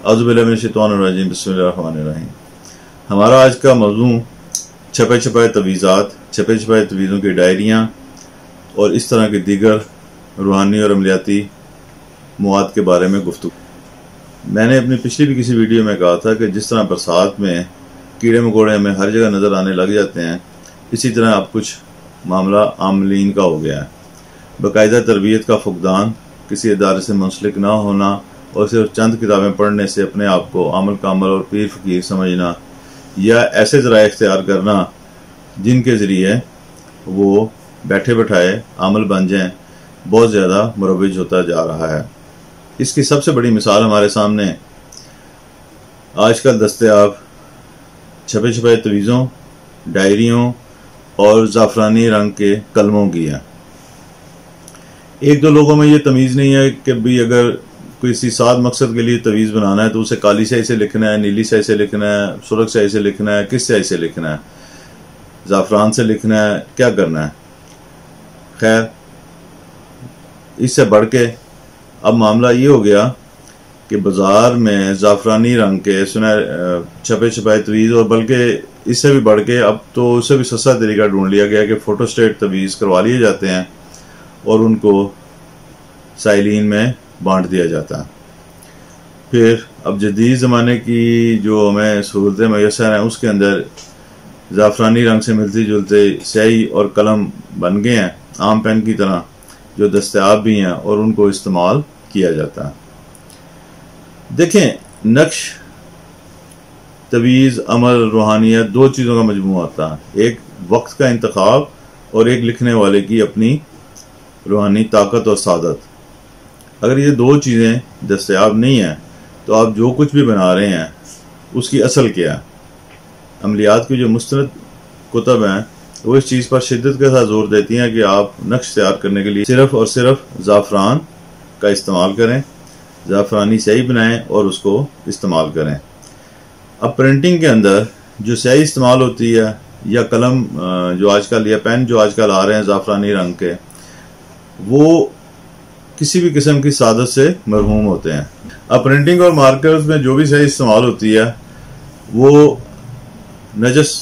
औज़ुबिल्लाहि बिस्मिल्लाहिर्रहमानिर्रहीम। हमारा आज का मौज़ू छपे छपाए तवीज़ात, छपे छपाए तवीज़ों की डायरियाँ और इस तरह के दीगर रूहानी और अमलियाती मवाद के बारे में गुफ्तगू। मैंने अपनी पिछली भी किसी वीडियो में कहा था कि जिस तरह बरसात में कीड़े मकोड़े हमें हर जगह नज़र आने लग जाते हैं, इसी तरह अब कुछ मामला आमलीन का हो गया है। बाकायदा तरबियत का फुकदान, किसी इदारे से मुंसलिक ना होना और सिर्फ चंद किताबें पढ़ने से अपने आप को आमल कामल और पीर फकीर समझना या ऐसे ज़राए इख्तियार करना जिनके ज़रिए वो बैठे बैठाए आमल बन जाएं, बहुत ज़्यादा मुरव्वज होता जा रहा है। इसकी सबसे बड़ी मिसाल हमारे सामने आजकल दस्तयाब छपे छपाए तवीज़ों, डायरियों और ज़ाफ़रानी रंग के कलमों की है। एक दो लोगों में ये तमीज़ नहीं है कि भाई अगर किसी साद मकसद के लिए तवीज़ बनाना है तो उसे काली स्याही से लिखना है, नीली स्याही से लिखना है, सुर्ख स्याही से लिखना है, किस स्याही से लिखना है, ज़ाफ़रान से लिखना है, क्या करना है। खैर, इससे बढ़ के अब मामला ये हो गया कि बाज़ार में ज़ाफ़रानी रंग के छपे छपाए तवीज़, और बल्कि इससे भी बढ़ के अब तो उससे भी सस्ता तरीका ढूंढ लिया गया कि फ़ोटोस्टेट तवीज़ करवा लिए जाते हैं और उनको साइलिन में बांट दिया जाता है। फिर अब जदीद ज़माने की जो हमें सहूलतें मैसर हैं उसके अंदर ज़ाफ़रानी रंग से मिलती जुलते स्याही और कलम बन गए हैं, आम पेन की तरह, जो दस्तयाब भी हैं और उनको इस्तेमाल किया जाता है। देखें, नक्श, तवीज़, अमल, रूहानियत दो चीज़ों का मजमूआ होता है। एक वक्त का इंतखाब और एक लिखने वाले की अपनी रूहानी ताकत और सादत। अगर ये दो चीज़ें दस्तयाब नहीं हैं तो आप जो कुछ भी बना रहे हैं उसकी असल क्या है। अमलियात की जो मुस्तनद कुतब हैं वो इस चीज़ पर शिद्दत के साथ जोर देती हैं कि आप नक्श तैयार करने के लिए सिर्फ और सिर्फ ज़ाफ़रान का इस्तेमाल करें, ज़ाफ़रानी स्याही बनाएं और उसको इस्तेमाल करें। अब प्रिंटिंग के अंदर जो स्याही इस्तेमाल होती है या कलम जो आजकल या पेन जो आजकल आ रहे हैं ज़ाफ़रानी रंग के, वो किसी भी किस्म की सादत से मरहूम होते हैं। अब प्रिंटिंग और मार्कर्स में जो भी स्याही इस्तेमाल होती है वो नजस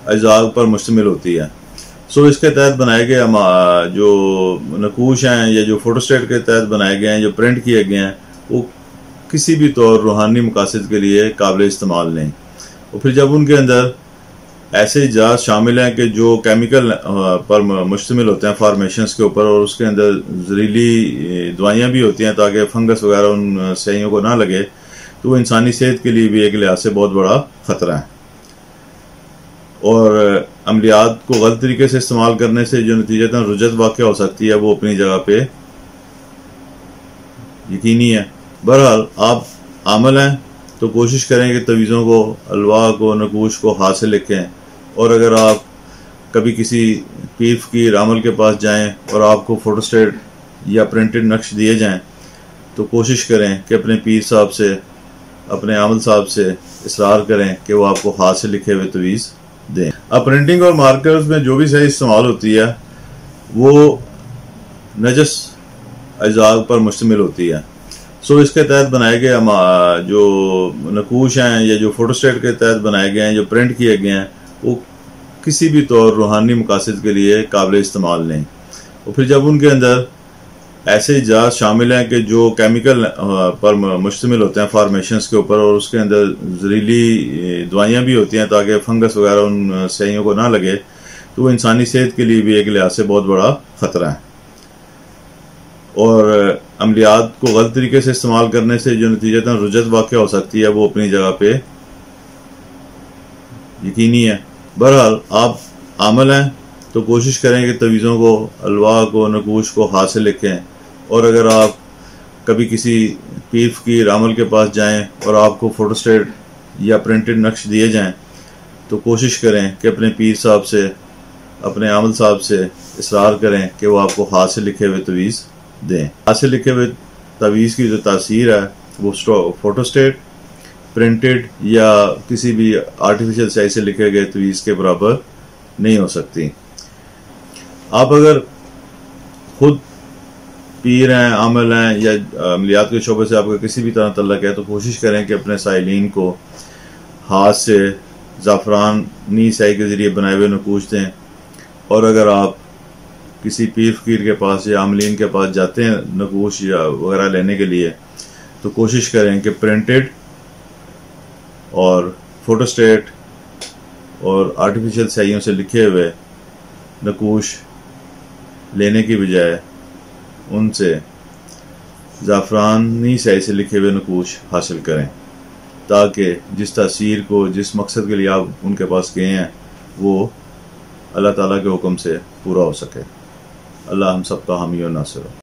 अज़ा पर मुश्तमिल होती है। सो इसके तहत बनाए गए जो नकूश हैं या जो फोटोस्टेट के तहत बनाए गए हैं, जो प्रिंट किए गए हैं, वो किसी भी तौर रूहानी मकासद के लिए काबिल इस्तेमाल नहीं। और फिर जब उनके अंदर ऐसे इजाज़ शामिल हैं कि जो केमिकल पर मुश्तमिल होते हैं, फार्मेशंस के ऊपर, और उसके अंदर जहरीली दवाइयाँ भी होती हैं ताकि फंगस वगैरह उन स्याहियों को ना लगे, तो वो इंसानी सेहत के लिए भी एक लिहाज से बहुत बड़ा ख़तरा है। और अमलियात को गलत तरीके से इस्तेमाल करने से जो नतीजतन रुजत वाक़या हो सकती है वो अपनी जगह पे यकीनी है। बहरहाल, आप आमल हैं तो कोशिश करें कि तवीज़ों को, अलवा को, नकूश को हाथ से लिखें। और अगर आप कभी किसी पीर फकीर आमल के पास जाएं और आपको फोटोस्टेट या प्रिंटेड नक्श दिए जाएं तो कोशिश करें कि अपने पीर साहब से, अपने आमल साहब से इसरार करें कि वो आपको हाथ से लिखे हुए तवीज़ दें। अब प्रिंटिंग और मार्कर्स में जो भी स्याही इस्तेमाल होती है वो नजस अज़ा पर मुश्तमिल होती है। सो इसके तहत बनाए गए जो नकूश हैं या जो फोटोस्टेट के तहत बनाए गए हैं, जो प्रिंट किए गए हैं, वो किसी भी तौर रूहानी मकासद के लिए काबिल इस्तेमाल नहीं। और फिर जब उनके अंदर ऐसे इजाज़ शामिल हैं कि जो केमिकल पर मुश्तमिल होते हैं, फार्मेशंस के ऊपर, और उसके अंदर जहरीली दवाइयाँ भी होती हैं ताकि फंगस वगैरह उन स्याहियों को ना लगे, तो वो इंसानी सेहत के लिए भी एक लिहाज से बहुत बड़ा ख़तरा है। और अमलियात को गलत तरीके से इस्तेमाल करने से जो नतीजतन रुजत वाक़या हो सकती है वो अपनी जगह पे यकीनी है। बहरहाल, आप आमल हैं तो कोशिश करें कि तवीज़ों को, अलवा को, नकूश को हाथ से लिखें। और अगर आप कभी किसी पीर फकीर आमल के पास जाएं और आपको फोटोस्टेट या प्रिंटेड नक्श दिए जाएं तो कोशिश करें कि अपने पीर साहब से, अपने आमल साहब से इसरार करें कि वो आपको हाथ से लिखे हुए तवीज़ दें। हाथ से लिखे हुए तवीज़ की जो तासीर है वो फोटोस्टेट, प्रिंटेड या किसी भी आर्टिफिशियल स्याही से लिखे गए तवीज़ के बराबर नहीं हो सकती। आप अगर खुद पीर हैं, आमिल हैं या अमलियात के शोबे से आपका किसी भी तरह तल्लक है, तो कोशिश करें कि अपने साइलिन को हाथ से ज़ाफ़रानी स्याही के ज़रिए बनाए हुए नकूश दें। और अगर आप किसी पीर फकीर के पास या आमलीन के पास जाते हैं नकूश या वगैरह लेने के लिए, तो कोशिश करें कि प्रिंटेड और फोटोस्टेट और आर्टिफिशियल स्याहियों से लिखे हुए नकूश लेने की बजाय उनसे ज़ाफ़रानी स्याही से लिखे हुए नकूश हासिल करें, ताकि जिस तासीर को, जिस मकसद के लिए आप उनके पास गए हैं, वो अल्लाह ताला के हुक्म से पूरा हो सके। अल्लाह हम सब का हामी और नासिर हो।